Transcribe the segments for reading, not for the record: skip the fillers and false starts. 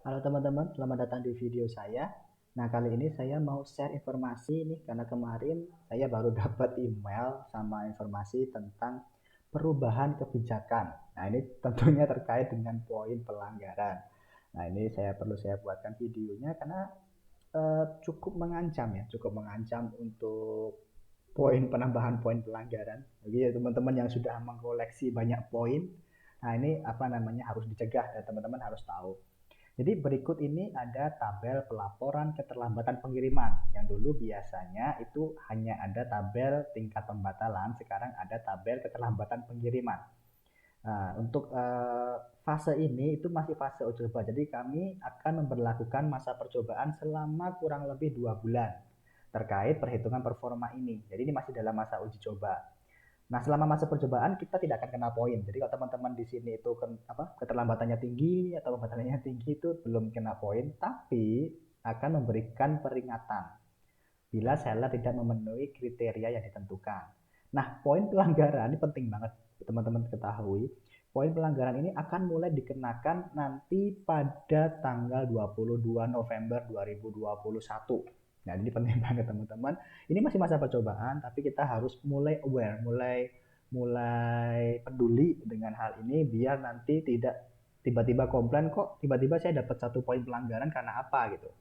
Halo teman-teman, selamat datang di video saya. Nah, kali ini saya mau share informasi nih karena kemarin saya baru dapat email sama informasi tentang perubahan kebijakan. Nah, ini tentunya terkait dengan poin pelanggaran. Nah, ini saya buatkan videonya karena cukup mengancam ya, cukup mengancam untuk penambahan poin pelanggaran. Jadi ya, teman-teman yang sudah mengkoleksi banyak poin, nah ini apa namanya harus dicegah dan teman-teman harus tahu. Jadi berikut ini ada tabel pelaporan keterlambatan pengiriman. Yang dulu biasanya itu hanya ada tabel tingkat pembatalan, sekarang ada tabel keterlambatan pengiriman. Nah, untuk fase ini itu masih fase uji coba. Jadi kami akan memperlakukan masa percobaan selama kurang lebih 2 bulan terkait perhitungan performa ini. Jadi ini masih dalam masa uji coba. Nah, selama masa percobaan kita tidak akan kena poin. Jadi kalau teman-teman di sini itu keterlambatannya tinggi atau pembatalannya tinggi itu belum kena poin, tapi akan memberikan peringatan bila seller tidak memenuhi kriteria yang ditentukan. Nah, poin pelanggaran ini penting banget teman-teman ketahui. Poin pelanggaran ini akan mulai dikenakan nanti pada tanggal 22 November 2021. Nah, ini penting banget teman-teman. Ini masih masa percobaan, tapi kita harus mulai aware, mulai mulai peduli dengan hal ini biar nanti tidak tiba-tiba komplain kok tiba-tiba saya dapat 1 poin pelanggaran karena apa gitu.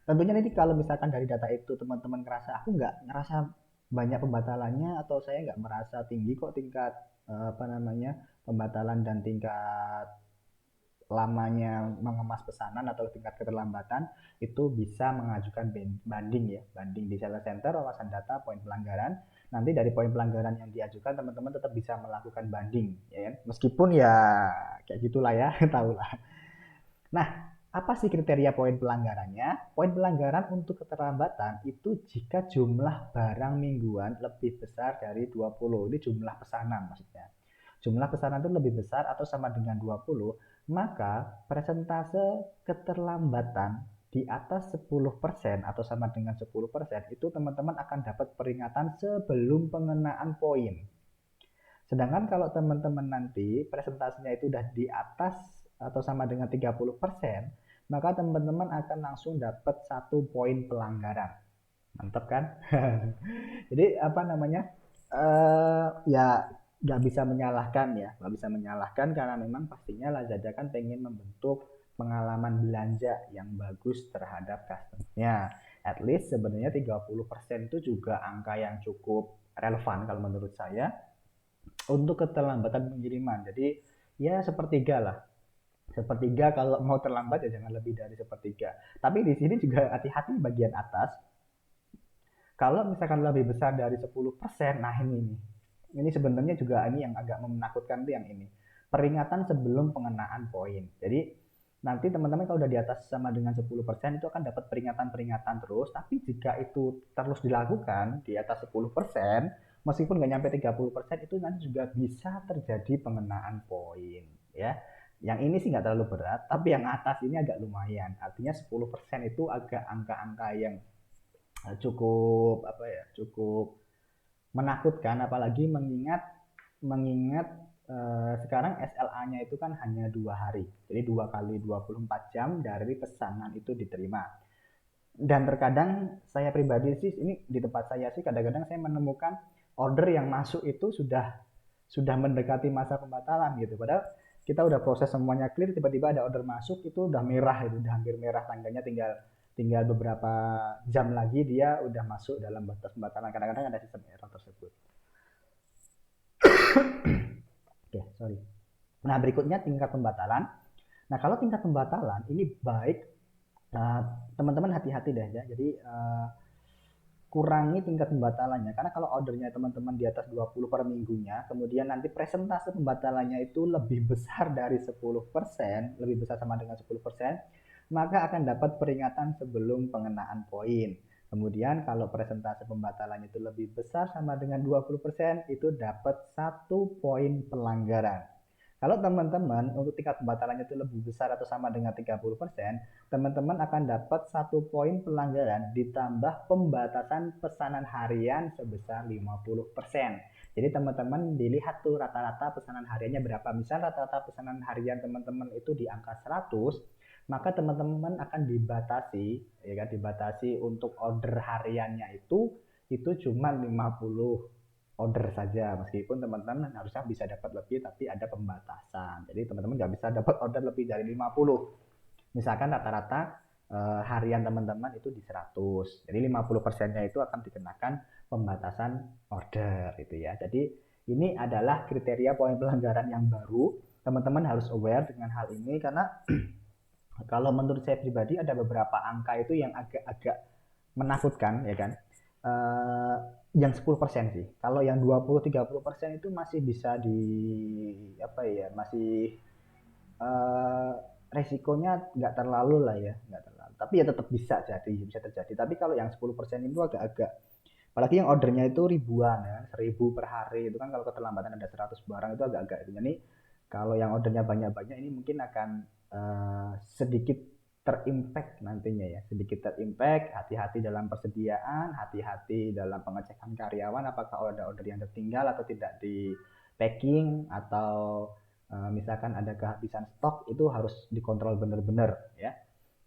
Tentunya nanti kalau misalkan dari data itu teman-teman ngerasa aku nggak ngerasa banyak pembatalannya atau saya nggak merasa tinggi kok tingkat pembatalan dan tingkat lamanya mengemas pesanan atau tingkat keterlambatan, itu bisa mengajukan banding ya, banding di seller center wawasan data poin pelanggaran. Nanti dari poin pelanggaran yang diajukan teman-teman tetap bisa melakukan banding ya kan? Meskipun ya kayak gitulah ya tahulah. Nah, apa sih kriteria poin pelanggarannya? Poin pelanggaran untuk keterlambatan itu jika jumlah barang mingguan lebih besar dari 20. Ini jumlah pesanan maksudnya. Jumlah pesanan itu lebih besar atau sama dengan 20, maka persentase keterlambatan di atas 10% atau sama dengan 10% itu teman-teman akan dapat peringatan sebelum pengenaan poin. Sedangkan kalau teman-teman nanti presentasenya itu udah di atas atau sama dengan 30%, maka teman-teman akan langsung dapat 1 poin pelanggaran. Mantap kan? Jadi apa namanya? Ya nggak bisa menyalahkan ya, nggak bisa menyalahkan karena memang pastinya Lazada kan pengen membentuk pengalaman belanja yang bagus terhadap customer-nya. At least sebenarnya 30% itu juga angka yang cukup relevan kalau menurut saya untuk keterlambatan pengiriman. Jadi ya sepertiga lah. Sepertiga kalau mau terlambat ya jangan lebih dari sepertiga. Tapi di sini juga hati-hati bagian atas. Kalau misalkan lebih besar dari 10%, nah ini nih. Ini sebenarnya juga ini yang agak menakutkan tuh yang ini. Peringatan sebelum pengenaan poin. Jadi nanti teman-teman kalau udah di atas sama dengan 10% itu akan dapat peringatan-peringatan terus, tapi jika itu terus dilakukan di atas 10%, meskipun nggak nyampe 30% itu nanti juga bisa terjadi pengenaan poin ya. Yang ini sih nggak terlalu berat, tapi yang atas ini agak lumayan. Artinya 10% itu agak angka-angka yang cukup apa ya, cukup menakutkan apalagi mengingat mengingat sekarang SLA-nya itu kan hanya 2 hari, jadi 2 kali 24 jam dari pesanan itu diterima. Dan terkadang saya pribadi sih ini di tempat saya sih kadang-kadang saya menemukan order yang masuk itu sudah mendekati masa pembatalan gitu. Padahal kita udah proses semuanya clear, tiba-tiba ada order masuk itu udah merah, itu udah hampir merah tanggalnya, tinggal tinggal beberapa jam lagi dia udah masuk dalam batas pembatalan. Kadang-kadang ada sistem error tersebut. Oke, sorry. Nah, berikutnya tingkat pembatalan. Nah, kalau tingkat pembatalan ini baik teman-teman hati-hati deh ya. Jadi kurangi tingkat pembatalannya karena kalau ordernya teman-teman di atas 20 per minggunya, kemudian nanti presentase pembatalannya itu lebih besar dari 10%, lebih besar sama dengan 10%, maka akan dapat peringatan sebelum pengenaan poin. Kemudian kalau presentase pembatalannya itu lebih besar sama dengan 20%, itu dapat 1 poin pelanggaran. Kalau teman-teman untuk tingkat pembatalannya itu lebih besar atau sama dengan 30%, teman-teman akan dapat 1 poin pelanggaran ditambah pembatasan pesanan harian sebesar 50%. Jadi teman-teman dilihat tuh rata-rata pesanan hariannya berapa. Misal rata-rata pesanan harian teman-teman itu di angka 100, maka teman-teman akan dibatasi, ya kan, dibatasi untuk order hariannya itu cuma 50 order saja, meskipun teman-teman harusnya bisa dapat lebih, tapi ada pembatasan. Jadi teman-teman nggak bisa dapat order lebih dari 50. Misalkan rata-rata harian teman-teman itu di 100. Jadi 50%-nya itu akan dikenakan pembatasan order gitu ya. Jadi ini adalah kriteria poin pelanggaran yang baru. Teman-teman harus aware dengan hal ini karena kalau menurut saya pribadi ada beberapa angka itu yang agak-agak menakutkan ya kan. Eh, yang 10% sih. Kalau yang 20-30% itu masih bisa di apa ya, masih eh, resikonya nggak terlalu lah ya, nggak terlalu. Tapi ya tetap bisa terjadi. Tapi kalau yang 10% itu agak-agak, apalagi yang ordernya itu ribuan ya, 1000 per hari itu kan, kalau keterlambatan ada 100 barang itu agak-agak itu. Jadi kalau yang ordernya banyak-banyak ini mungkin akan sedikit terimpact nantinya ya, sedikit terimpact. Hati-hati dalam persediaan, hati-hati dalam pengecekan karyawan apakah ada order yang tertinggal atau tidak di packing, atau misalkan ada kehabisan stok, itu harus dikontrol benar-benar ya.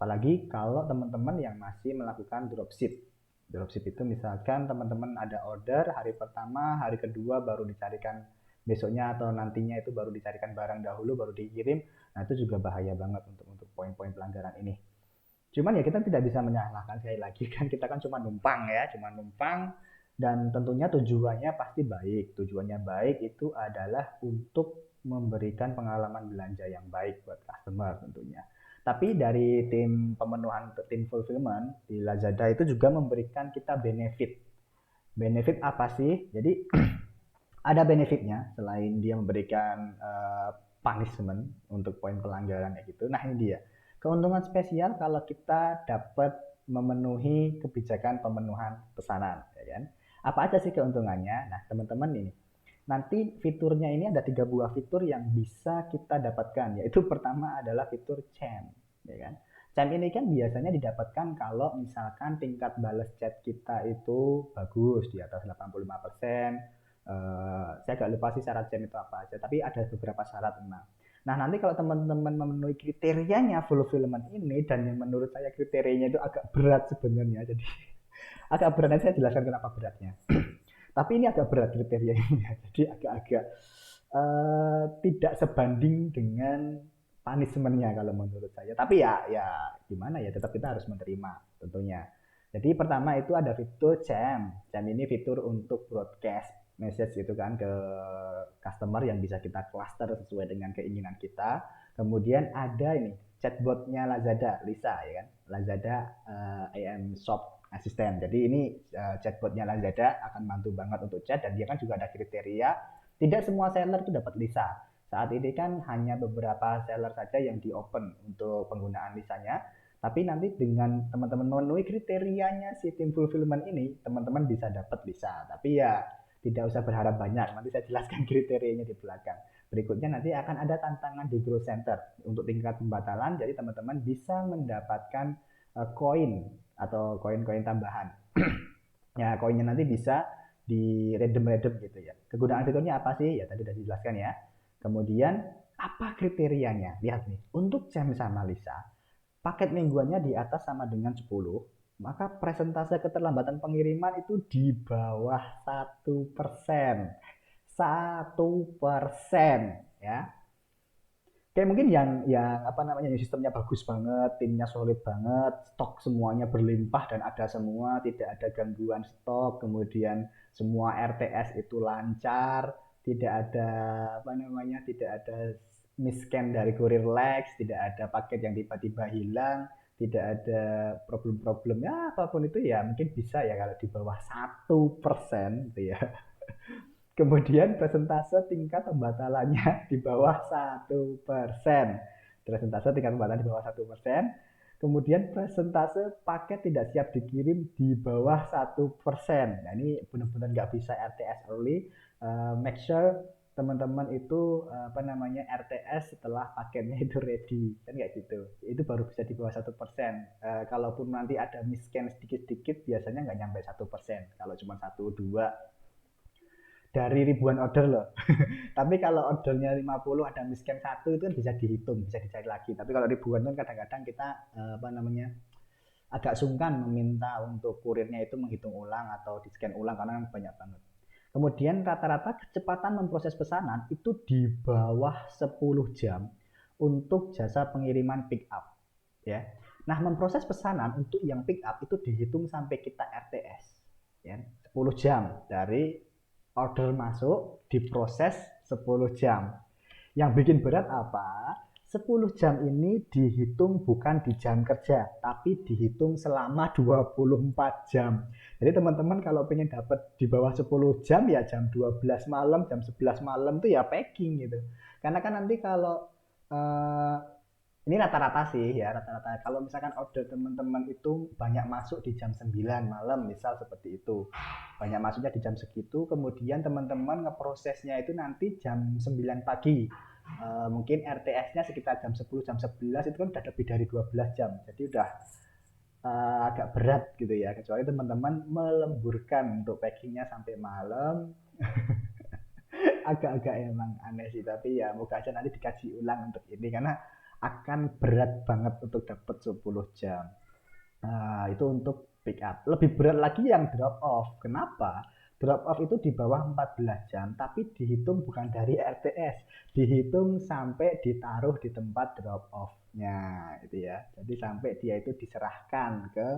Apalagi kalau teman-teman yang masih melakukan dropship. Dropship itu misalkan teman-teman ada order hari pertama, hari kedua baru dicarikan, besoknya atau nantinya itu baru dicarikan barang dahulu baru dikirim. Nah, itu juga bahaya banget untuk poin-poin pelanggaran ini. Cuman ya kita tidak bisa menyalahkan, sekali lagi kan kita kan cuma numpang ya, cuma numpang, dan tentunya tujuannya pasti baik. Tujuannya baik itu adalah untuk memberikan pengalaman belanja yang baik buat customer tentunya. Tapi dari tim pemenuhan, tim fulfillment di Lazada itu juga memberikan kita benefit. Benefit apa sih? Jadi ada benefitnya selain dia memberikan punishment untuk poin pelanggaran kayak gitu. Nah, ini dia. Keuntungan spesial kalau kita dapat memenuhi kebijakan pemenuhan pesanan, ya kan? Apa aja sih keuntungannya? Nah, teman-teman ini, nanti fiturnya ini ada 3 buah fitur yang bisa kita dapatkan, yaitu pertama adalah fitur CHAM, ya kan? CHAM ini kan biasanya didapatkan kalau misalkan tingkat balas chat kita itu bagus, di atas 85%. Saya agak lupa sih syarat CHAM itu apa aja, tapi ada beberapa syarat memang. Nah, nanti kalau teman-teman memenuhi kriterianya fulfillment ini, dan yang menurut saya kriterianya itu agak berat sebenarnya, jadi agak berat, saya jelaskan kenapa beratnya. Tapi ini agak berat kriterianya, jadi agak-agak tidak sebanding dengan punishmentnya kalau menurut saya. Tapi ya gimana ya, tetap kita harus menerima tentunya. Jadi pertama itu ada fitur CHAM. CHAM ini fitur untuk broadcast message gitu kan ke customer yang bisa kita cluster sesuai dengan keinginan kita. Kemudian ada ini chatbotnya Lazada, Lisa ya kan. Lazada IM Shop Assistant. Jadi ini chatbotnya Lazada akan bantu banget untuk chat, dan dia kan juga ada kriteria. Tidak semua seller itu dapat Lisa. Saat ini kan hanya beberapa seller saja yang di open untuk penggunaan Lisanya. Tapi nanti dengan teman-teman memenuhi kriterianya si tim fulfillment ini, teman-teman bisa dapat Lisa. Tapi ya tidak usah berharap banyak. Nanti saya jelaskan kriterianya di belakang. Berikutnya nanti akan ada tantangan di growth center untuk tingkat pembatalan. Jadi teman-teman bisa mendapatkan koin atau koin-koin tambahan. Ya, koinnya nanti bisa di redem-redem gitu ya. Kegunaan fiturnya apa sih? Ya tadi sudah dijelaskan ya. Kemudian apa kriterianya? Lihat nih, untuk Jam sama Lisa, paket mingguannya di atas sama dengan 10, maka presentase keterlambatan pengiriman itu di bawah 1%. 1% ya. Kayak mungkin yang apa namanya, yang sistemnya bagus banget, timnya solid banget, stok semuanya berlimpah dan ada semua, tidak ada gangguan stok, kemudian semua RTS itu lancar, tidak ada apa namanya, tidak ada miscan dari kurir Lex, tidak ada paket yang tiba-tiba hilang, tidak ada problem-problem ya apapun itu, ya mungkin bisa ya kalau di bawah 1% gitu ya. Kemudian persentase tingkat pembatalannya di bawah 1%. Persentase tingkat pembatalan di bawah 1%. Kemudian persentase paket tidak siap dikirim di bawah 1%. Nah, ini benar-benar nggak bisa RTS early. Make sure teman-teman itu apa namanya, RTS setelah paketnya itu ready, kan kayak gitu. Itu baru bisa di bawah 1%. Kalaupun nanti ada miscan sedikit-sedikit, biasanya nggak nyampe 1%. Kalau cuma 1, 2, dari ribuan order loh. Tapi kalau ordernya 50 ada miskin satu itu kan bisa dihitung, bisa dicari lagi. Tapi kalau ribuan kan kadang-kadang kita apa namanya agak sungkan meminta untuk kurirnya itu menghitung ulang atau di scan ulang karena banyak banget. Kemudian rata-rata kecepatan memproses pesanan itu di bawah 10 jam untuk jasa pengiriman pick up ya. Nah, memproses pesanan untuk yang pick up itu dihitung sampai kita RTS ya. 10 jam dari order masuk diproses 10 jam. Yang bikin berat apa? 10 jam ini dihitung bukan di jam kerja, tapi dihitung selama 24 jam. Jadi teman-teman kalau pengen dapat di bawah 10 jam ya jam 12 malam, jam 11 malam tuh ya packing gitu. Karena kan nanti kalau eh, ini rata-rata sih ya, rata-rata. Kalau misalkan order teman-teman itu banyak masuk di jam 9 malam, misal seperti itu. Banyak masuknya di jam segitu, kemudian teman-teman ngeprosesnya itu nanti jam 9 pagi. Mungkin RTS-nya sekitar jam 10, jam 11 itu kan udah lebih dari 12 jam. Jadi udah agak berat gitu ya. Kecuali teman-teman melemburkan untuk packingnya sampai malam. Agak-agak emang aneh sih, tapi ya moga aja nanti dikaji ulang untuk ini karena akan berat banget untuk dapat 10 jam. Nah, itu untuk pick up. Lebih berat lagi yang drop off. Kenapa? Drop off itu di bawah 14 jam, tapi dihitung bukan dari RTS, dihitung sampai ditaruh di tempat drop off-nya, gitu ya. Jadi sampai dia itu diserahkan ke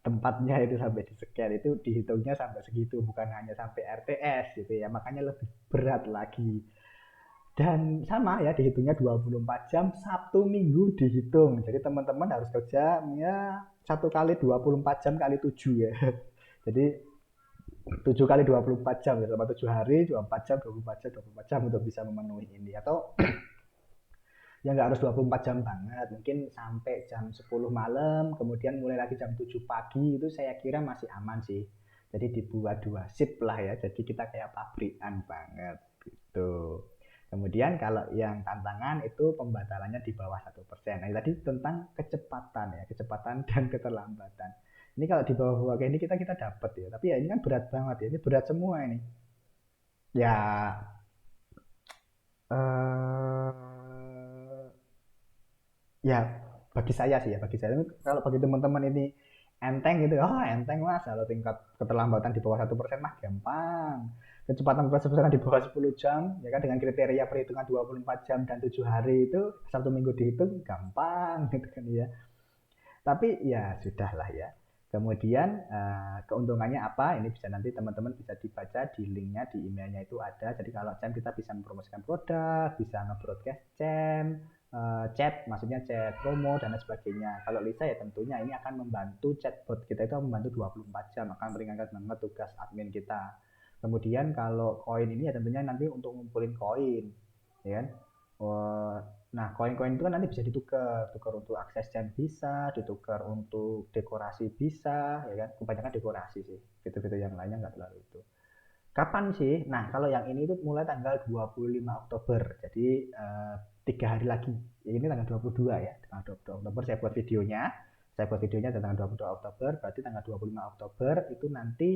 tempatnya itu sampai di scan itu dihitungnya sampai segitu, bukan hanya sampai RTS gitu ya. Makanya lebih berat lagi. Dan sama ya dihitungnya 24 jam, Sabtu Minggu dihitung. Jadi teman-teman harus kerja ya 1 kali 24 jam kali 7 ya. Jadi 7 kali 24 jam ya, selama 7 hari 24 jam 24 jam 24 jam untuk bisa memenuhi ini. Atau ya nggak harus 24 jam banget, mungkin sampai jam 10 malam, kemudian mulai lagi jam 7 pagi itu saya kira masih aman sih. Jadi dibuat 2 shift lah ya, jadi kita kayak pabrikan banget gitu. Kemudian kalau yang tantangan itu pembatalannya di bawah 1%. Nah tadi tentang kecepatan ya, kecepatan dan keterlambatan. Ini kalau di bawah kayak ini kita dapat ya, tapi ya ini kan berat banget ya, ini berat semua ini. Ya eh ya bagi saya sih ya, bagi saya kalau bagi teman-teman ini enteng gitu, oh enteng mas, kalau tingkat keterlambatan di bawah 1% mah gampang, kecepatan proses pesanan di bawah 10 jam ya kan, dengan kriteria perhitungan 24 jam dan 7 hari itu Sabtu Minggu dihitung gampang gitu kan ya. Tapi ya sudah lah ya. Kemudian keuntungannya apa? Ini bisa nanti teman-teman bisa dibaca di linknya di emailnya itu ada. Jadi kalau Cem kita bisa mempromosikan produk, bisa nge-broadcast Cem, chat, maksudnya chat promo dan lain sebagainya. Kalau Lisa ya tentunya ini akan membantu chatbot kita itu membantu 24 jam, akan meringankan banget tugas admin kita. Kemudian kalau koin ini ya tentunya nanti untuk ngumpulin koin, ya kan? Nah, koin-koin itu kan nanti bisa ditukar, tukar untuk akses jam bisa, ditukar untuk dekorasi bisa, ya kan? Kebanyakan dekorasi sih, fitur-fitur yang lainnya nggak terlalu itu. Kapan sih? Nah, kalau yang ini itu mulai tanggal 25 Oktober, jadi 3 hari lagi. Ini tanggal 22 ya, tanggal 22 Oktober saya buat videonya tanggal 22 Oktober, berarti tanggal 25 Oktober itu nanti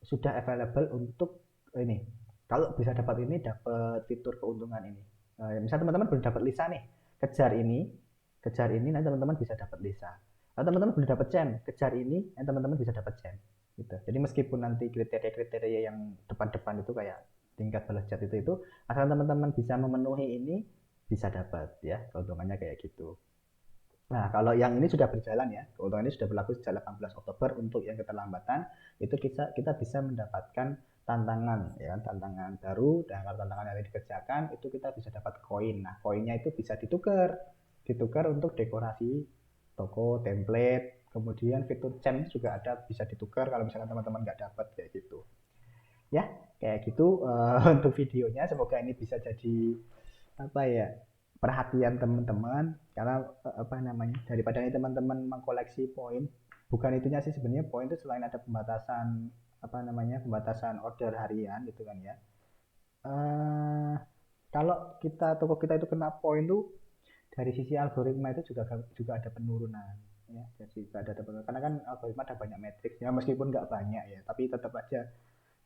sudah available untuk ini. Kalau bisa dapat ini, dapat fitur keuntungan ini. Misal teman-teman belum dapat Lisa nih, kejar ini nanti teman-teman bisa dapat Lisa. Kalau teman-teman belum dapat Chen, kejar ini nanti teman-teman bisa dapat Chen gitu. Jadi meskipun nanti kriteria-kriteria yang depan-depan itu kayak tingkat balas chat itu asal teman-teman bisa memenuhi ini bisa dapat ya, keuntungannya kayak gitu. Nah, kalau yang ini sudah berjalan ya, keuntungan ini sudah berlaku sejak 18 Oktober untuk yang keterlambatan, itu kita bisa mendapatkan tantangan ya, tantangan baru, dan kalau tantangan yang dikerjakan itu kita bisa dapat koin. Nah, koinnya itu bisa ditukar untuk dekorasi toko, template, kemudian fitur chain juga ada, bisa ditukar kalau misalkan teman-teman nggak dapat kayak gitu. Ya, kayak gitu untuk videonya. Semoga ini bisa jadi apa ya, perhatian teman-teman, karena apa namanya, daripada ini teman-teman mengkoleksi poin, bukan itunya sih sebenarnya. Poin itu selain ada pembatasan apa namanya, pembatasan order harian gitu kan ya, eh kalau toko kita itu kena poin tuh dari sisi algoritma itu juga ada penurunan ya. Jadi ada penurunan karena kan algoritma ada banyak matriksnya, meskipun nggak banyak ya, tapi tetap aja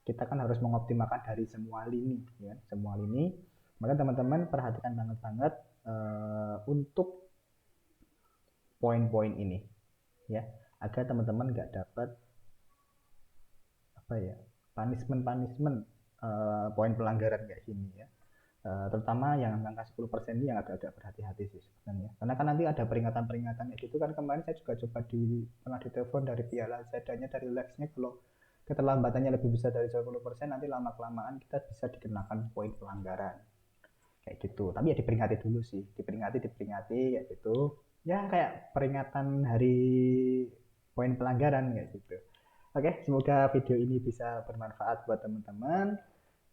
kita kan harus mengoptimalkan dari semua lini, ya, semua lini. Maka teman-teman perhatikan banget untuk poin-poin ini, ya, agar teman-teman nggak dapat apa ya, punishment poin pelanggaran kayak gini ya. Terutama yang angka 10% ini yang agak-agak berhati-hati sih sebenarnya. Karena kan nanti ada peringatan-peringatan kayak gitu kan. Kemarin saya juga coba pernah ditelepon dari pihak Lazadanya, dari Lex-nya, kalau keterlambatannya lebih besar dari 10%, nanti lama-kelamaan kita bisa dikenakan poin pelanggaran kayak gitu. Tapi ya diperingati dulu sih, diperingati kayak gitu. Ya kayak peringatan hari poin pelanggaran kayak gitu. Oke, semoga video ini bisa bermanfaat buat teman-teman.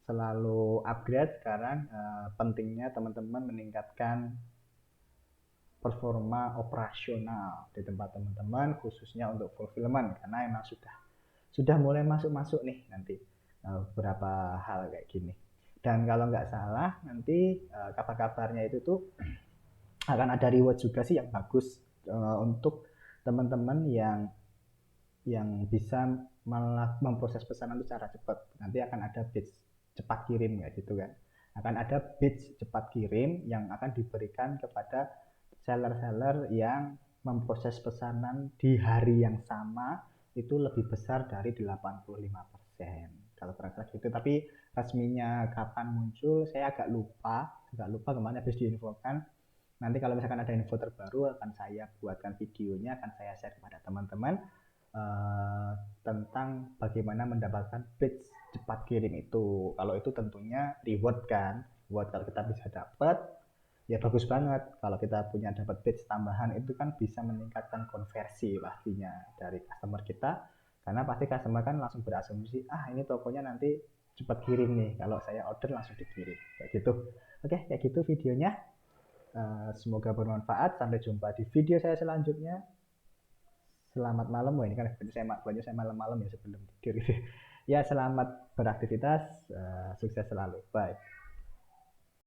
Selalu upgrade sekarang, pentingnya teman-teman meningkatkan performa operasional di tempat teman-teman, khususnya untuk fulfillment, karena emang sudah mulai masuk nih nanti beberapa hal kayak gini. Dan kalau nggak salah nanti kabar-kabarnya itu tuh akan ada reward juga sih yang bagus untuk teman-teman yang bisa memproses pesanan itu secara cepat. Nanti akan ada batch cepat kirim ya gitu kan. Akan ada batch cepat kirim yang akan diberikan kepada seller-seller yang memproses pesanan di hari yang sama itu lebih besar dari 85%. Kalau terasa gitu, tapi resminya kapan muncul saya agak lupa kemana habis diinfokan. Nanti kalau misalkan ada info terbaru akan saya buatkan videonya, akan saya share kepada teman-teman tentang bagaimana mendapatkan batch cepat kirim itu. Kalau itu tentunya reward kan, buat kalau kita bisa dapat ya bagus banget. Kalau kita punya dapat batch tambahan itu kan bisa meningkatkan konversi pastinya dari customer kita, karena pasti customer kan langsung berasumsi ini tokonya nanti cepat kirim nih, kalau saya order langsung dikirim kayak gitu. Oke, kayak gitu videonya. Semoga bermanfaat. Sampai jumpa di video saya selanjutnya. Selamat malam. Wah, ini kan baju saya malam-malam ya sebelum tidur. Ya, selamat beraktivitas. Sukses selalu. Bye.